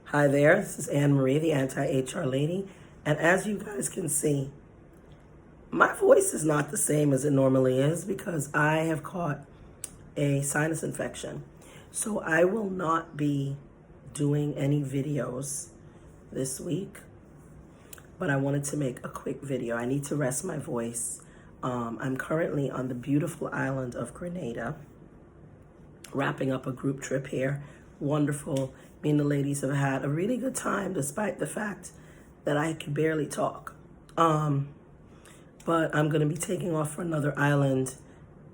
Hi there, this is Anne Marie, the Anti-HR lady, and as you guys can see, my voice is not the same as it normally is because I have caught a sinus infection. So I will not be doing any videos this week, but I wanted to make a quick video. I need to rest my voice. I'm currently on the beautiful island of Grenada, wrapping up a group trip here. Wonderful. Me and the ladies have had a really good time despite the fact that I can barely talk. But I'm going to be taking off for another island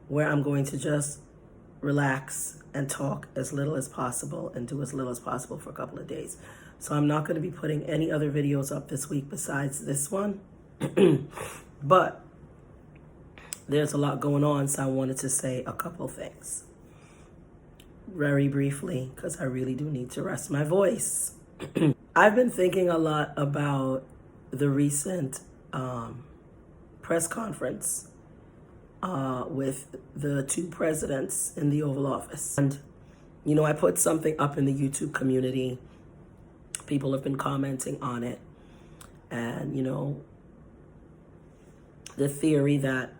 where I'm going to just relax and talk as little as possible and do as little as possible for a couple of days. So I'm not going to be putting any other videos up this week besides this one. But there's a lot going on, so I wanted to say a couple things very briefly because I really do need to rest my voice. I've been thinking a lot about the recent press conference with the two presidents in the Oval Office. And, you know, I put something up in the YouTube community. People have been commenting on it. And, you know, the theory that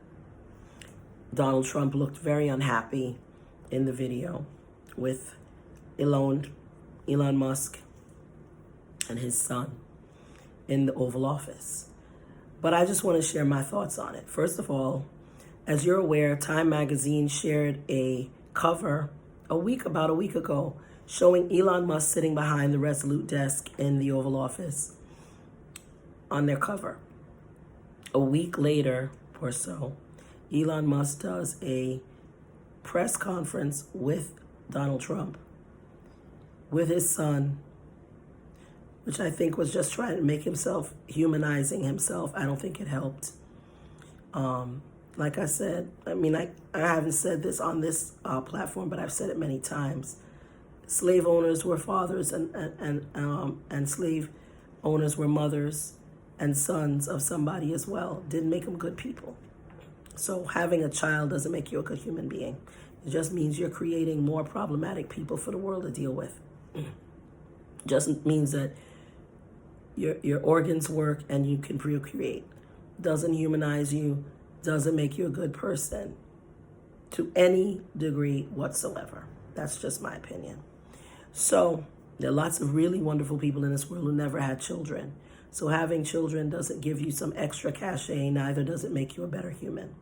Donald Trump looked very unhappy in the video with Elon Musk and his son in the Oval Office. But I just want to share my thoughts on it. First of all, as you're aware, Time magazine shared a cover about a week ago showing Elon Musk sitting behind the Resolute desk in the Oval Office on their cover. A week later or so, Elon Musk does a press conference with Donald Trump, with his son, which I think was just trying to make himself, humanizing himself. I don't think it helped. Like I said, I mean, I haven't said this on this platform, but I've said it many times. Slave owners were fathers and slave owners were mothers and sons of somebody as well. Didn't make them good people. So having a child doesn't make you a good human being. It just means you're creating more problematic people for the world to deal with. Just means that your organs work and you can procreate. Doesn't humanize you, doesn't make you a good person to any degree whatsoever. That's just my opinion. So there are lots of really wonderful people in this world who never had children. So having children doesn't give you some extra cachet, neither does it make you a better human.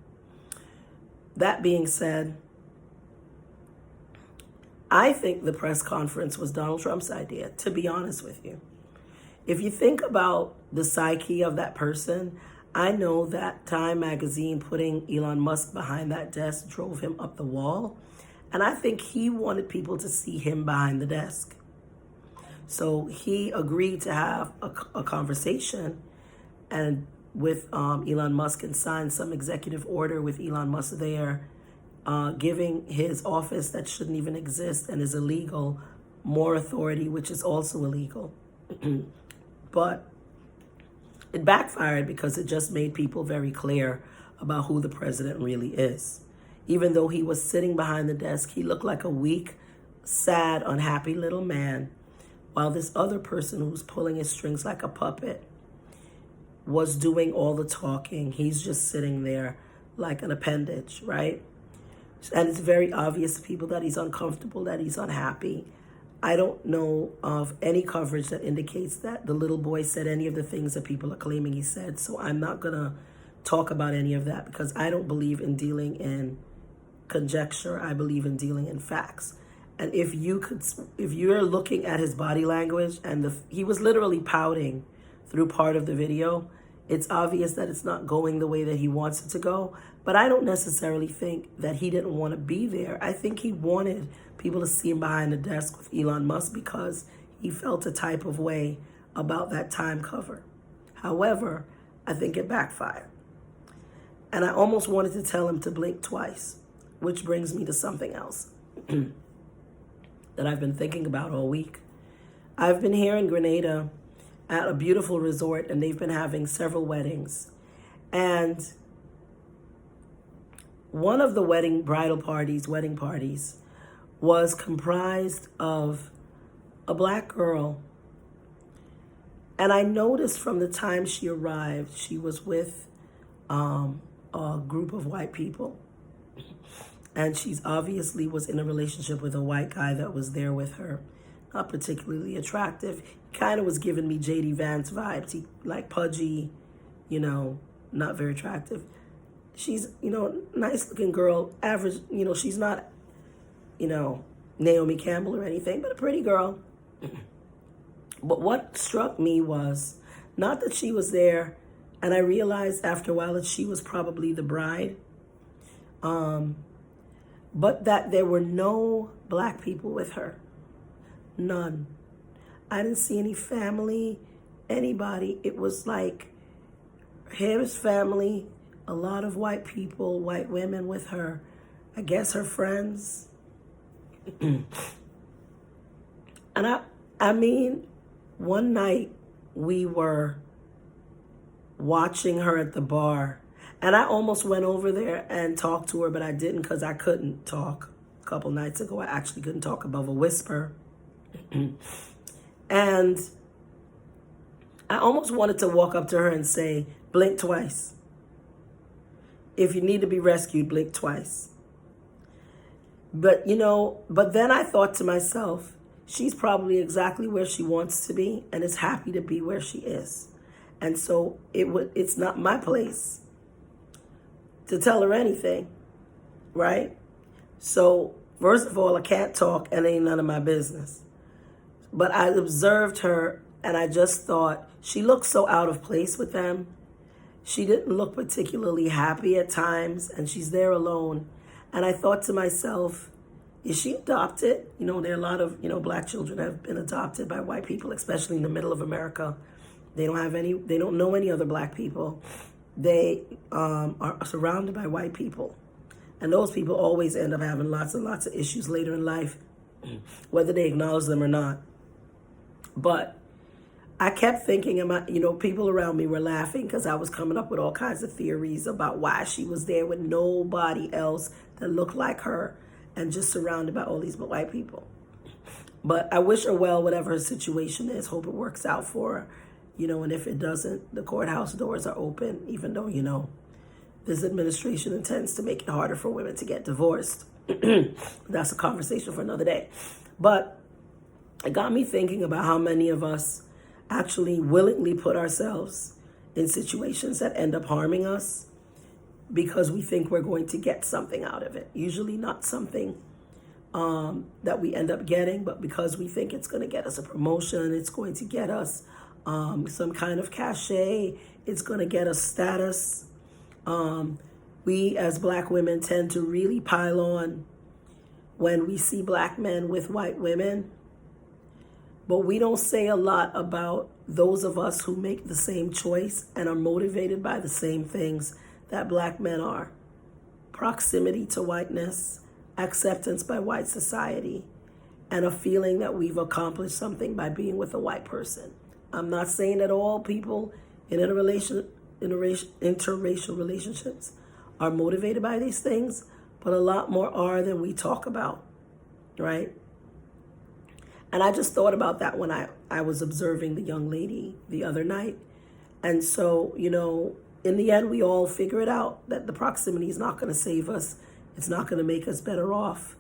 That being said, I think the press conference was Donald Trump's idea, to be honest with you. If you think about the psyche of that person, I know that Time magazine putting Elon Musk behind that desk drove him up the wall. And I think he wanted people to see him behind the desk. So he agreed to have a conversation and with Elon Musk and signed some executive order with Elon Musk there, giving his office that shouldn't even exist and is illegal more authority, which is also illegal. But it backfired because it just made people very clear about who the president really is. Even though he was sitting behind the desk, he looked like a weak, sad, unhappy little man, while this other person who's pulling his strings like a puppet was doing all the talking. He's just sitting there like an appendage, right? And it's very obvious to people that he's uncomfortable, that he's unhappy. I don't know of any coverage that indicates that the little boy said any of the things that people are claiming he said. So I'm not going to talk about any of that because I don't believe in dealing in conjecture. I believe in dealing in facts. And if you're looking at his body language and he was literally pouting through part of the video, it's obvious that it's not going the way that he wants it to go. But I don't necessarily think that he didn't want to be there. I think he wanted people to see him behind the desk with Elon Musk because he felt a type of way about that Time cover. However, I think it backfired. And I almost wanted to tell him to blink twice, which brings me to something else that I've been thinking about all week. I've been here in Grenada at a beautiful resort, and they've been having several weddings. And one of the wedding parties, was comprised of a black girl And I noticed from the time she arrived, she was with a group of white people. And she's obviously was in a relationship with a white guy that was there with her. Not particularly attractive. He kind of was giving me J.D. Vance vibes. He like pudgy, not very attractive. She's, nice looking girl, average, she's not, Naomi Campbell or anything, but a pretty girl. But what struck me was not that she was there, and I realized after a while that she was probably the bride, but that there were no black people with her. None. I didn't see any family, anybody. It was like his family, a lot of white people, white women with her. I guess her friends. And I mean, one night we were watching her at the bar, and I almost went over there and talked to her, but I didn't because I couldn't talk. A couple nights ago, I actually couldn't talk above a whisper. And I almost wanted to walk up to her and say, blink twice. If you need to be rescued, blink twice. But then I thought to myself, she's probably exactly where she wants to be and is happy to be where she is. And so it's not my place to tell her anything, right? So first of all, I can't talk and it ain't none of my business. But I observed her and I just thought she looked so out of place with them. She didn't look particularly happy at times, and she's there alone. And I thought to myself, is she adopted? There are a lot of, black children have been adopted by white people, especially in the middle of America. They don't know any other black people. They are surrounded by white people. And those people always end up having lots and lots of issues later in life, whether they acknowledge them or not. But I kept thinking, people around me were laughing because I was coming up with all kinds of theories about why she was there with nobody else that looked like her and just surrounded by all these white people. But I wish her well, whatever her situation is. Hope it works out for her. And if it doesn't, the courthouse doors are open, even though, this administration intends to make it harder for women to get divorced. That's a conversation for another day. But it got me thinking about how many of us actually willingly put ourselves in situations that end up harming us because we think we're going to get something out of it. Usually not something that we end up getting, but because we think it's going to get us a promotion, it's going to get us some kind of cachet, it's going to get us status. We as black women tend to really pile on when we see black men with white women. But we don't say a lot about those of us who make the same choice and are motivated by the same things that black men are. Proximity to whiteness, acceptance by white society, and a feeling that we've accomplished something by being with a white person. I'm not saying that all people in interracial relationships are motivated by these things, but a lot more are than we talk about, right? And I just thought about that when I was observing the young lady the other night. And so, in the end, we all figure it out that the proximity is not going to save us. It's not going to make us better off.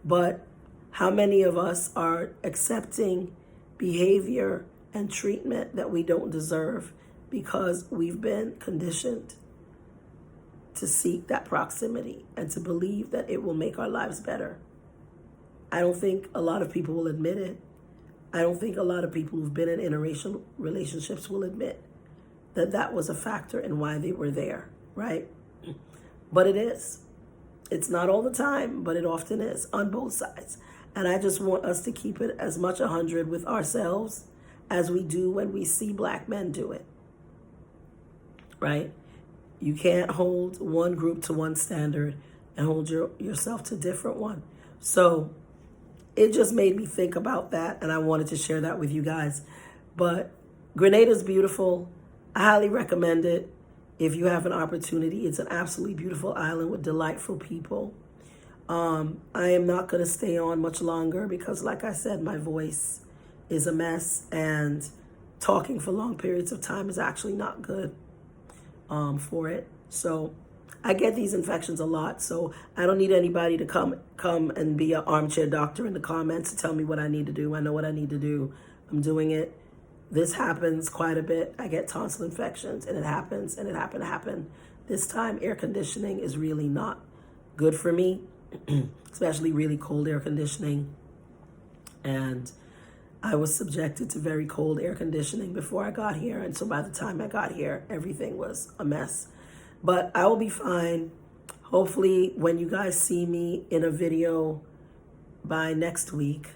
But how many of us are accepting behavior and treatment that we don't deserve because we've been conditioned to seek that proximity and to believe that it will make our lives better? I don't think a lot of people will admit it. I don't think a lot of people who've been in interracial relationships will admit that that was a factor in why they were there, right? But it is. It's not all the time, but it often is on both sides. And I just want us to keep it as much 100 with ourselves as we do when we see black men do it, right? You can't hold one group to one standard and hold yourself to a different one. So it just made me think about that, and I wanted to share that with you guys. But Grenada's beautiful. I highly recommend it if you have an opportunity. It's an absolutely beautiful island with delightful people. I am not going to stay on much longer because, like I said, my voice is a mess, and talking for long periods of time is actually not good for it. So I get these infections a lot, so I don't need anybody to come and be an armchair doctor in the comments to tell me what I need to do. I know what I need to do. I'm doing it. This happens quite a bit. I get tonsil infections, and it happens, and it happened. This time, air conditioning is really not good for me, especially really cold air conditioning. And I was subjected to very cold air conditioning before I got here, and so by the time I got here, everything was a mess. But I will be fine. Hopefully, when you guys see me in a video by next week,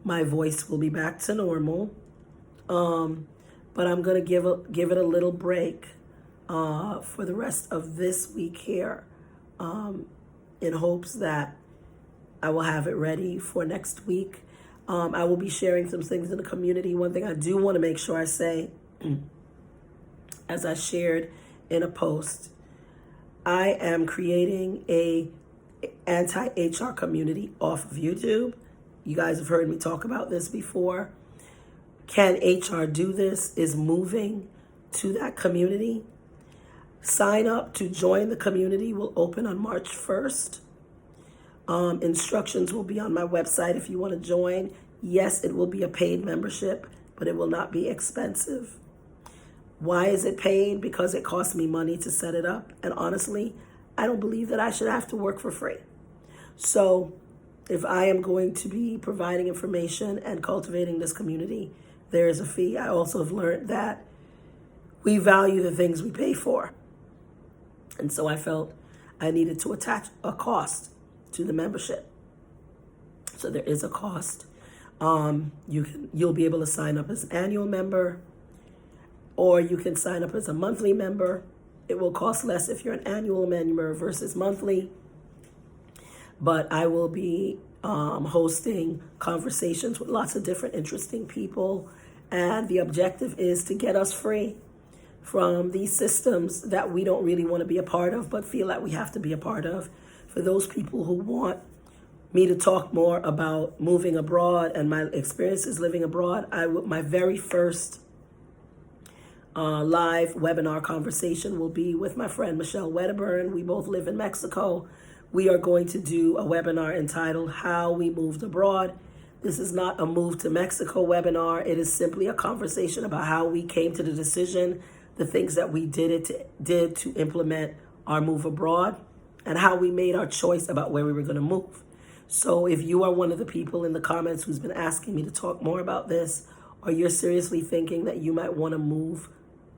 my voice will be back to normal. But I'm gonna give it a little break for the rest of this week here, in hopes that I will have it ready for next week. I will be sharing some things in the community. One thing I do want to make sure I say, as I shared in a post, I am creating a anti-HR community off of YouTube. You guys have heard me talk about this before. Can HR Do This is moving to that community. Sign up to join the community will open on March 1st. Instructions will be on my website if you want to join. Yes, it will be a paid membership, but it will not be expensive. Why is it paid? Because it costs me money to set it up. And honestly, I don't believe that I should have to work for free. So if I am going to be providing information and cultivating this community, there is a fee. I also have learned that we value the things we pay for. And so I felt I needed to attach a cost to the membership. So there is a cost. You'll be able to sign up as an annual member, or you can sign up as a monthly member. It will cost less if you're an annual member versus monthly. But I will be hosting conversations with lots of different interesting people. And the objective is to get us free from these systems that we don't really want to be a part of, but feel like we have to be a part of. For those people who want me to talk more about moving abroad and my experiences living abroad, my very first live webinar conversation will be with my friend Michelle Wedderburn. We both live in Mexico. We are going to do a webinar entitled How We Moved Abroad. This is not a move to Mexico webinar. It is simply a conversation about how we came to the decision, the things that we did to implement our move abroad, and how we made our choice about where we were going to move. So if you are one of the people in the comments who's been asking me to talk more about this, or you're seriously thinking that you might want to move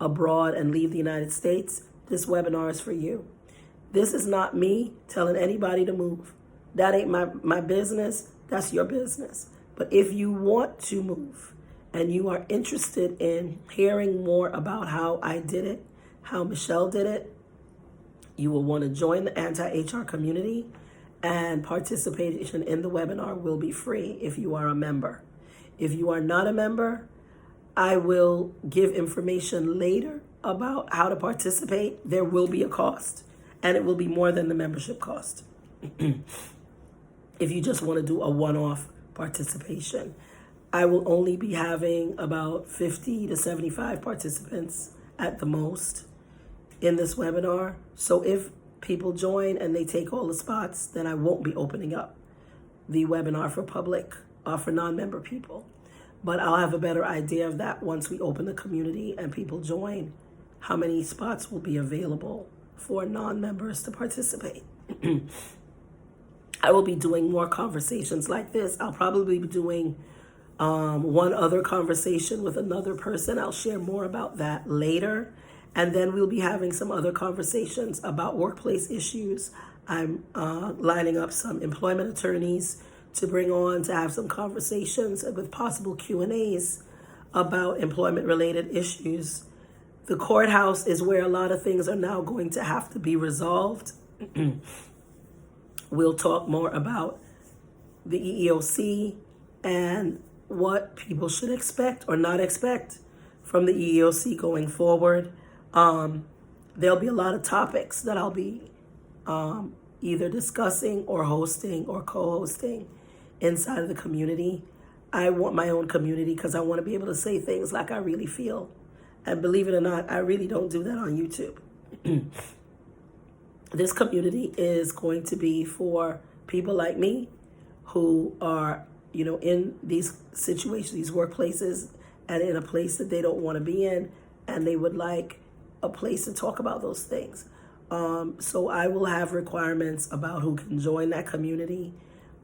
abroad and leave the United States, this webinar is for you. This is not me telling anybody to move. That ain't my business. That's your business. But if you want to move and you are interested in hearing more about how I did it, how Michelle did it, you will want to join the anti-HR community, and participation in the webinar will be free if you are a member. If you are not a member, I will give information later about how to participate. There will be a cost, and it will be more than the membership cost. If you just want to do a one-off participation, I will only be having about 50 to 75 participants at the most in this webinar. So if people join and they take all the spots, then I won't be opening up the webinar for public or for non-member people. But I'll have a better idea of that once we open the community and people join, how many spots will be available for non-members to participate. I will be doing more conversations like this. I'll probably be doing one other conversation with another person. I'll share more about that later. And then we'll be having some other conversations about workplace issues. I'm lining up some employment attorneys to bring on to have some conversations with possible Q&As about employment-related issues. The courthouse is where a lot of things are now going to have to be resolved. We'll talk more about the EEOC and what people should expect or not expect from the EEOC going forward. There'll be a lot of topics that I'll be either discussing or hosting or co-hosting inside of the community. I want my own community because I want to be able to say things like I really feel. And believe it or not, I really don't do that on YouTube. This community is going to be for people like me who are, in these situations, these workplaces, and in a place that they don't want to be in, and they would like a place to talk about those things. So I will have requirements about who can join that community,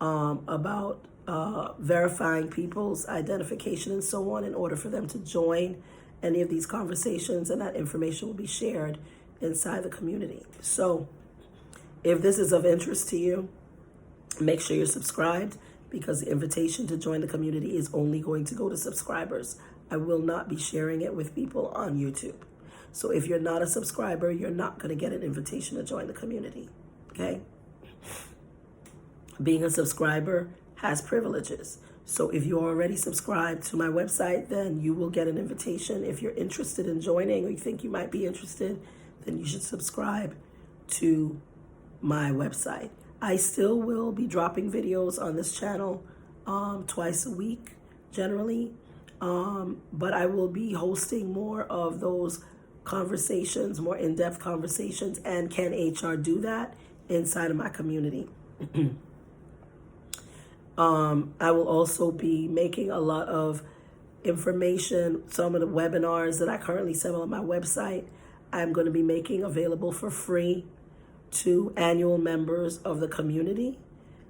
about verifying people's identification and so on in order for them to join any of these conversations, and that information will be shared inside the community. So if this is of interest to you, make sure you're subscribed, because the invitation to join the community is only going to go to subscribers. I will not be sharing it with people on YouTube. So if you're not a subscriber, you're not going to get an invitation to join the community, okay? Being a subscriber has privileges. So if you're already subscribed to my website, then you will get an invitation. If you're interested in joining, or you think you might be interested, then you should subscribe to my website. I still will be dropping videos on this channel twice a week, generally. But I will be hosting more of those conversations, more in-depth conversations, and can HR do that inside of my community? I will also be making a lot of information, some of the webinars that I currently sell on my website, I'm going to be making available for free to annual members of the community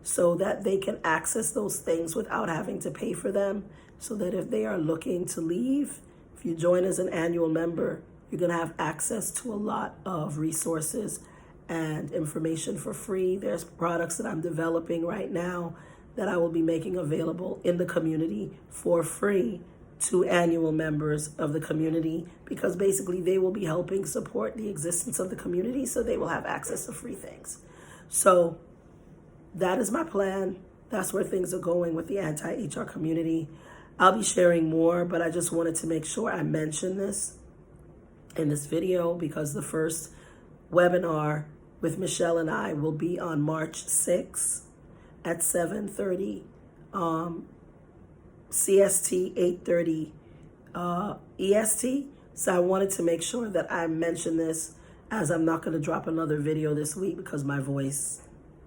so that they can access those things without having to pay for them, so that if they are looking to leave, if you join as an annual member, you're going to have access to a lot of resources and information for free. There's products that I'm developing right now that I will be making available in the community for free to annual members of the community, because basically they will be helping support the existence of the community, so they will have access to free things. So that is my plan. That's where things are going with the anti-HR community. I'll be sharing more, but I just wanted to make sure I mention this in this video, because the first webinar with Michelle and I will be on March 6th at 7:30 CST, 8:30 EST. So I wanted to make sure that I mention this, as I'm not going to drop another video this week because my voice,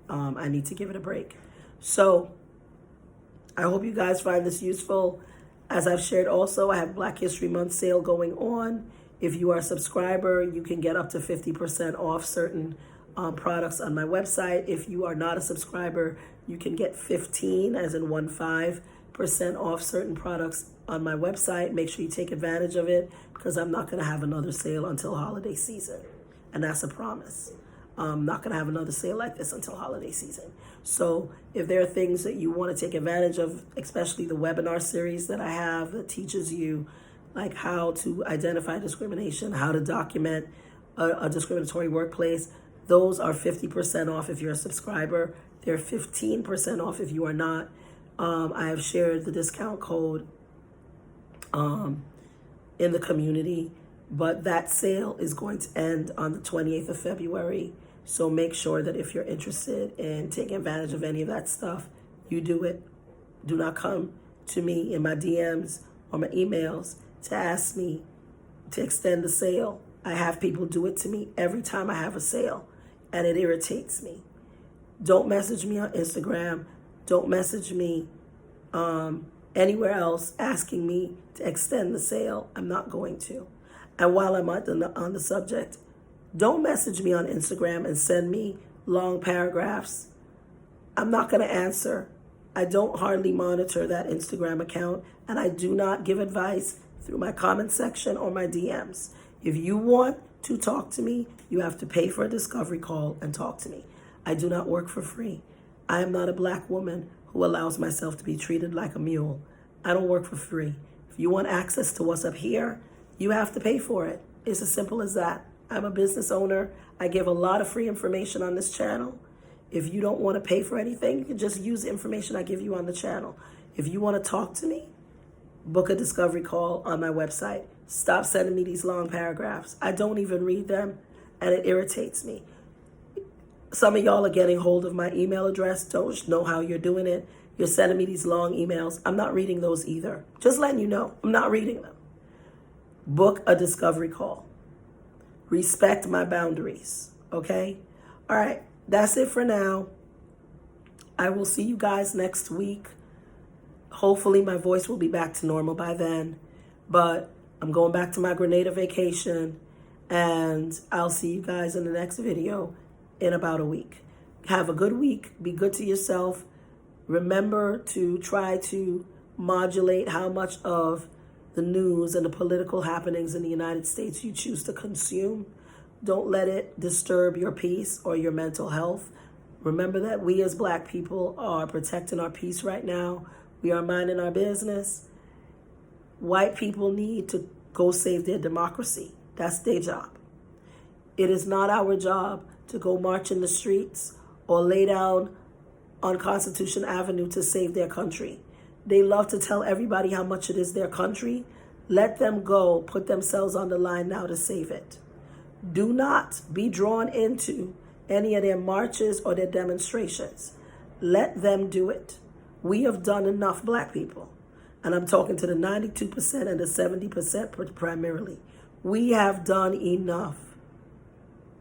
I need to give it a break. So I hope you guys find this useful. As I've shared also, I have Black History Month sale going on. If you are a subscriber, you can get up to 50% off certain products on my website. If you are not a subscriber, you can get 15, as in 15% off certain products on my website. Make sure you take advantage of it, because I'm not going to have another sale until holiday season. And that's a promise. I'm not going to have another sale like this until holiday season. So if there are things that you want to take advantage of, especially the webinar series that I have that teaches you like how to identify discrimination, how to document a discriminatory workplace, those are 50% off if you're a subscriber. They're 15% off if you are not. I have shared the discount code in the community, but that sale is going to end on the 28th of February. So make sure that if you're interested in taking advantage of any of that stuff, you do it. Do not come to me in my DMs or my emails to ask me to extend the sale. I have people do it to me every time I have a sale, and it irritates me. Don't message me on Instagram. Don't message me anywhere else asking me to extend the sale. I'm not going to. And while I'm on the subject, don't message me on Instagram and send me long paragraphs. I'm not going to answer. I don't hardly monitor that Instagram account, and I do not give advice through my comment section or my DMs. If you want to talk to me, you have to pay for a discovery call and talk to me. I do not work for free. I am not a Black woman who allows myself to be treated like a mule. I don't work for free. If you want access to what's up here, you have to pay for it. It's as simple as that. I'm a business owner. I give a lot of free information on this channel. If you don't want to pay for anything, you can just use the information I give you on the channel. If you want to talk to me, book a discovery call on my website. Stop sending me these long paragraphs. I don't even read them, and it irritates me. Some of y'all are getting hold of my email address, don't know how you're doing it. You're sending me these long emails. I'm not reading those either. Just letting you know, I'm not reading them. Book a discovery call. Respect my boundaries, okay? All right, that's it for now. I will see you guys next week. Hopefully my voice will be back to normal by then. But I'm going back to my Grenada vacation, and I'll see you guys in the next video in about a week. Have a good week. Be good to yourself. Remember to try to modulate how much of the news and the political happenings in the United States you choose to consume. Don't let it disturb your peace or your mental health. Remember that we as Black people are protecting our peace right now. We are minding our business. White people need to go save their democracy. That's their job. It is not our job to go march in the streets or lay down on Constitution Avenue to save their country. They love to tell everybody how much it is their country. Let them go, put themselves on the line now to save it. Do not be drawn into any of their marches or their demonstrations. Let them do it. We have done enough, Black people. And I'm talking to the 92% and the 70% primarily. We have done enough.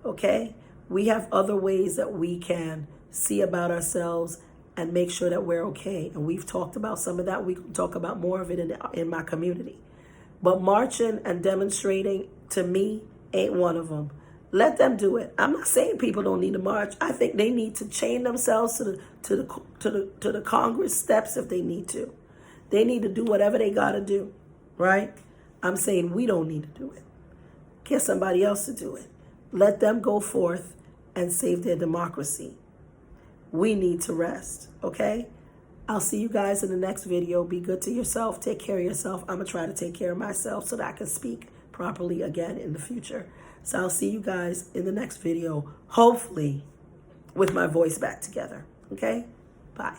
Okay? We have other ways that we can see about ourselves and make sure that we're okay. And we've talked about some of that. We can talk about more of it in my community. But marching and demonstrating, to me, ain't one of them. Let them do it. I'm not saying people don't need to march. I think they need to chain themselves to the Congress steps if they need to. They need to do whatever they got to do, right? I'm saying we don't need to do it. Get somebody else to do it. Let them go forth and save their democracy. We need to rest, okay? I'll see you guys in the next video. Be good to yourself. Take care of yourself. I'm going to try to take care of myself so that I can speak properly again in the future. So I'll see you guys in the next video, hopefully with my voice back together, okay? Bye.